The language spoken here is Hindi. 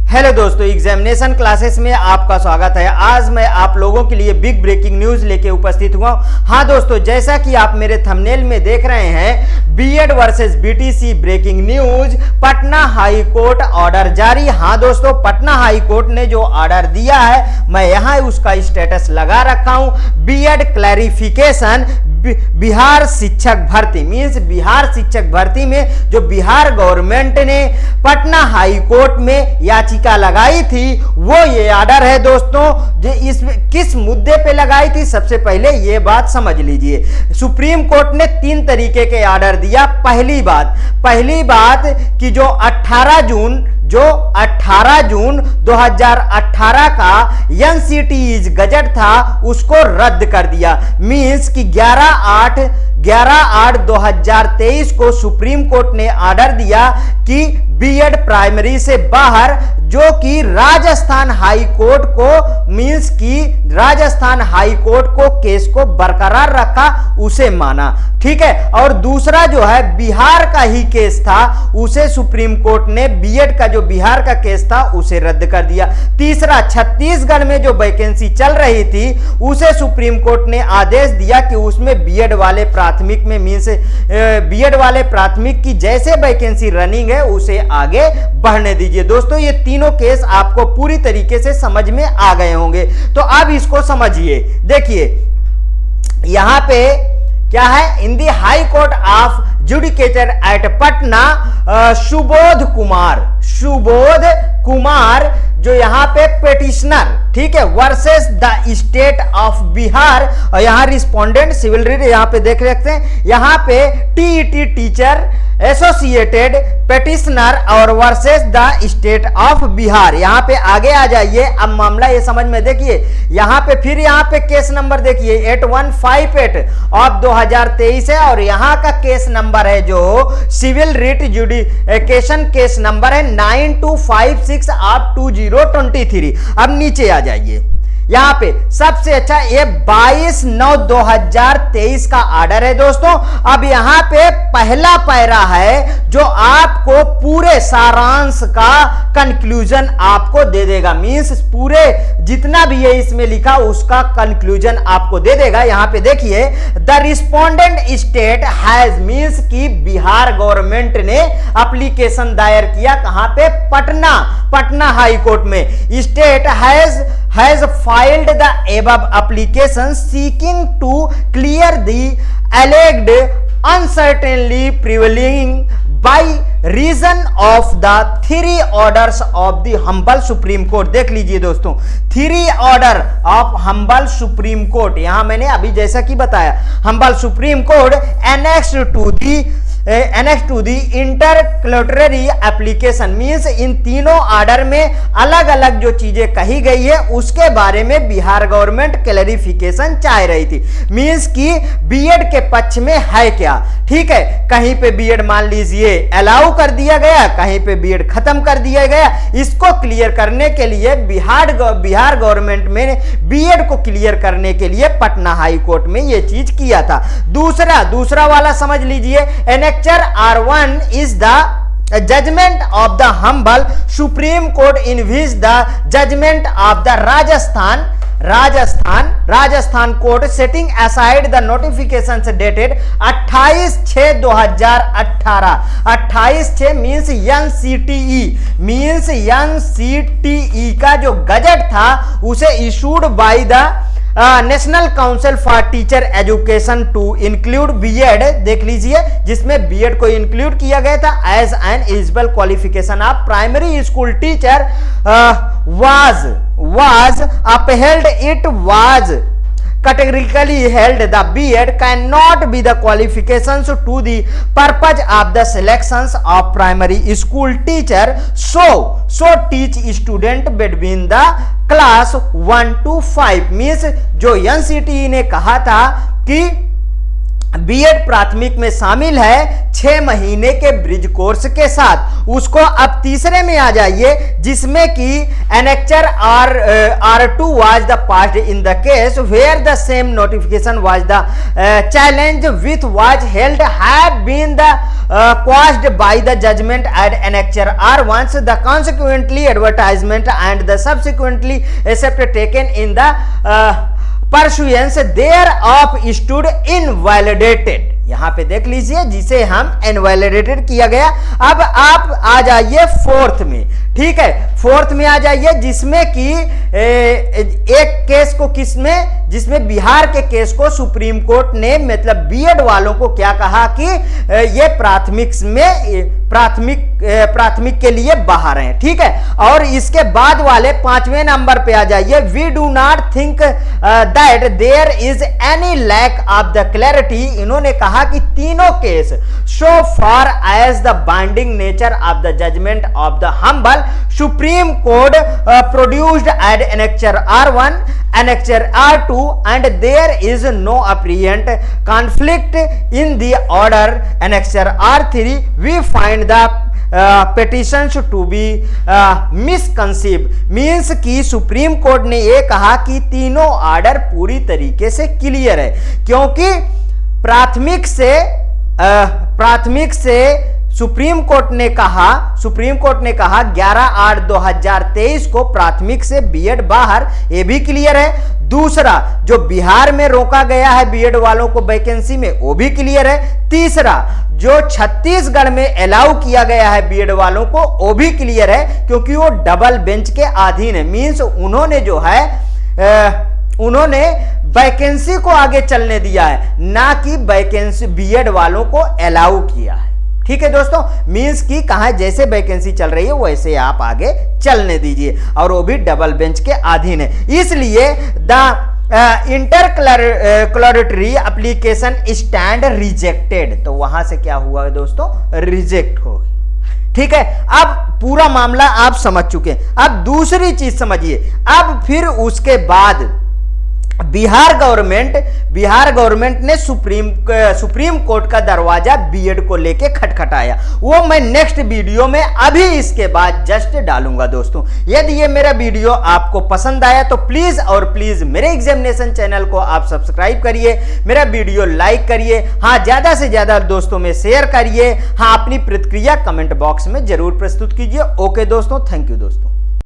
हेलो दोस्तों, एग्जामिनेशन क्लासेस में आपका स्वागत है। आज मैं आप लोगों के लिए बिग ब्रेकिंग न्यूज लेके उपस्थित हुआ हूं। हाँ दोस्तों, जैसा कि आप मेरे थंबनेल में देख रहे हैं, BEd versus BTC breaking news, Patna high court order जारी। हाँ दोस्तों, पटना हाई कोर्ट ने जो ऑर्डर दिया है, मैं यहाँ उसका स्टेटस लगा रखा हूं। बीएड क्लैरिफिकेशन, बिहार शिक्षक भर्ती मींस बिहार शिक्षक भर्ती में जो बिहार गवर्नमेंट ने पटना हाई कोर्ट में याचिका लगाई थी, वो ये ऑर्डर है दोस्तों। जो इसमें किस मुद्दे पे लगाई थी, सबसे पहले ये बात समझ लीजिए। सुप्रीम कोर्ट ने 3 तरीके के ऑर्डर दिया। पहली बात कि जो 18 जून 2018 का एनसीटीई गजट था, उसको रद्द कर दिया। मींस कि 11/8/2023 को सुप्रीम कोर्ट ने ऑर्डर दिया कि बीएड प्राइमरी से बाहर, जो कि राजस्थान हाई कोर्ट को केस को बरकरार रखा, उसे माना। ठीक है। और दूसरा जो है बिहार का ही केस था, उसे सुप्रीम कोर्ट ने बीएड का जो बिहार का केस था उसे रद्द कर दिया। तीसरा, छत्तीसगढ़ में जो वैकेंसी चल रही थी, उसे सुप्रीम कोर्ट ने आदेश दिया कि उसमें बीएड वाले प्राथमिक में मींस बीएड वाले प्राथमिक की जैसे वैकेंसी रनिंग है, उसे आगे बढ़ने दीजिए। दोस्तों, ये तीनों केस आपको पूरी तरीके से समझ में आ गए होंगे। तो अब इसको समझिए। देखिए यहां पे क्या है, in the high court of judicature at Patna, Subodh Kumar जो यहां पे पेटिशनर, ठीक है, versus the state of Bihar. और यहां रिस्पोंडेंट सिविल रीड यहां पे देख सकते हैं, यहां पे टीईटी टीचर एसोसिएटेड पेटिशनर और versus the state of Bihar. यहां पे आगे आ जाइए। अब मामला ये समझ में देखिए, यहां पे फिर यहां पे केस नंबर देखिए 8158 ऑफ 2023 है, और यहां का केस नंबर है जो सिविल रिट जुडिकेशन केस नंबर है 9256 ऑफ 2023। अब नीचे आ जाइए। यहां पे सबसे अच्छा ये 22/9/2023 का ऑर्डर है दोस्तों। अब यहां पे पहला पैरा है जो आपको पूरे सारांश का कंक्लूजन आपको दे देगा। मींस पूरे जितना भी है इसमें लिखा, उसका कंक्लूजन आपको दे देगा। यहां पे देखिए, the respondent state has, means की बिहार गवर्नमेंट ने एप्लीकेशन दायर किया कहां पे, पटना हाई कोर्ट में। State has filed the above application seeking to clear the alleged uncertainty prevailing by reason of the 3 orders of the humble supreme court। देख लीजिए दोस्तों, 3 order of humble supreme court. यहां मैंने अभी जैसा कि बताया, humble supreme court annex to the interlocutory application. Means इन तीनों ऑर्डर में अलग अलग जो चीजें कही गई है, उसके बारे में बिहार गवर्नमेंट क्लैरिफिकेशन चाह रही थी। मींस की बीएड के पक्ष में है क्या, ठीक है, कहीं पे बीएड मान लीजिए अलाउ कर दिया गया, कहीं पे बीएड खत्म कर दिया गया। इसको क्लियर करने के लिए बिहार गवर्नमेंट में बीएड को क्लियर करने के लिए पटना हाई कोर्ट में यह चीज किया था। दूसरा वाला समझ लीजिए, Annexure R1 is the judgment of the humble supreme court in which the judgment of the Rajasthan court setting aside the notifications dated 28/6/2018। 28/6 means NCTE का जो गजट था, उसे issued by the National Council for Teacher Education to include BEd, देख लीजिए, जिसमें बीएड को इंक्लूड किया गया था as an eligible qualification of primary school teacher was upheld। It was categorically held the BEd cannot be the qualifications to the purpose of the selections of primary school teacher, so teach student between the class 1 to 5। Means जो एनसीटीई ने कहा था कि बीएड प्राथमिक में शामिल है 6 महीने के ब्रिज कोर्स के साथ, उसको अब तीसरे में आ जाइए, जिसमें कि annexure R2 was the passed in the case where the same notification was the challenge with was held have been the caused by the judgment at annexure R1, the consequently advertisement and the subsequently accept taken in the pursuance thereof stood invalidated। यहां पे देख लीजिए जिसे हम इनवैलिडेटेड किया गया। अब आप आ जाइए फोर्थ में, ठीक है, फोर्थ में आ जाइए जिसमें कि एक केस को किसमें, जिसमें बिहार के केस को सुप्रीम कोर्ट ने मतलब बीएड वालों को क्या कहा कि ये प्राथमिक के लिए बाहर हैं, ठीक है। और इसके बाद वाले 5वें नंबर पे आ जाइए, we do not think that there is any lack of the clarity. इन्होंने कहा कि तीनों case so far as the binding nature of the judgement of the humble supreme Court produced at annexure R1 annexure R2 and there is no apparent conflict in the order annexure R3 we find the petitions to be misconceived। Means कि सुप्रीम कोर्ट ने यह कहा कि तीनों ऑर्डर पूरी तरीके से क्लियर है, क्योंकि प्राथमिक से सुप्रीम कोर्ट ने कहा 11/8/2023 को प्राथमिक से बीएड बाहर, ये भी क्लियर है। दूसरा, जो बिहार में रोका गया है बीएड वालों को वैकेंसी में, वो भी क्लियर है। तीसरा, जो छत्तीसगढ़ में अलाउ किया गया है बीएड वालों को, वो भी क्लियर है, क्योंकि वो डबल बेंच के अधीन है। मींस उन्होंने जो है उन्होंने वैकेंसी को आगे चलने दिया है, ना कि वैकेंसी बीएड वालों को अलाउ किया है, ठीक है दोस्तों। मींस की कहा जैसे वैकेंसी चल रही है वैसे आप आगे चलने दीजिए, और वो भी डबल बेंच के अधीन है। इसलिए द इंटरक्लरेटरी एप्लीकेशन स्टैंड रिजेक्टेड, तो वहां से क्या हुआ दोस्तों, रिजेक्ट हो गई, ठीक है। अब पूरा मामला आप समझ चुके हैं। अब दूसरी चीज समझिए, अब फिर उसके बाद बिहार गवर्नमेंट ने सुप्रीम कोर्ट का दरवाजा बीएड को लेके खटखटाया। वो मैं नेक्स्ट वीडियो में अभी इसके बाद जस्ट डालूंगा दोस्तों। यदि ये मेरा वीडियो आपको पसंद आया तो प्लीज और प्लीज मेरे एग्जामिनेशन चैनल को आप सब्सक्राइब करिए, मेरा वीडियो लाइक करिए, हाँ ज्यादा से ज्यादा दोस्तों में शेयर करिए, हाँ अपनी प्रतिक्रिया कमेंट बॉक्स में जरूर प्रस्तुत कीजिए। ओके दोस्तों, थैंक यू दोस्तों।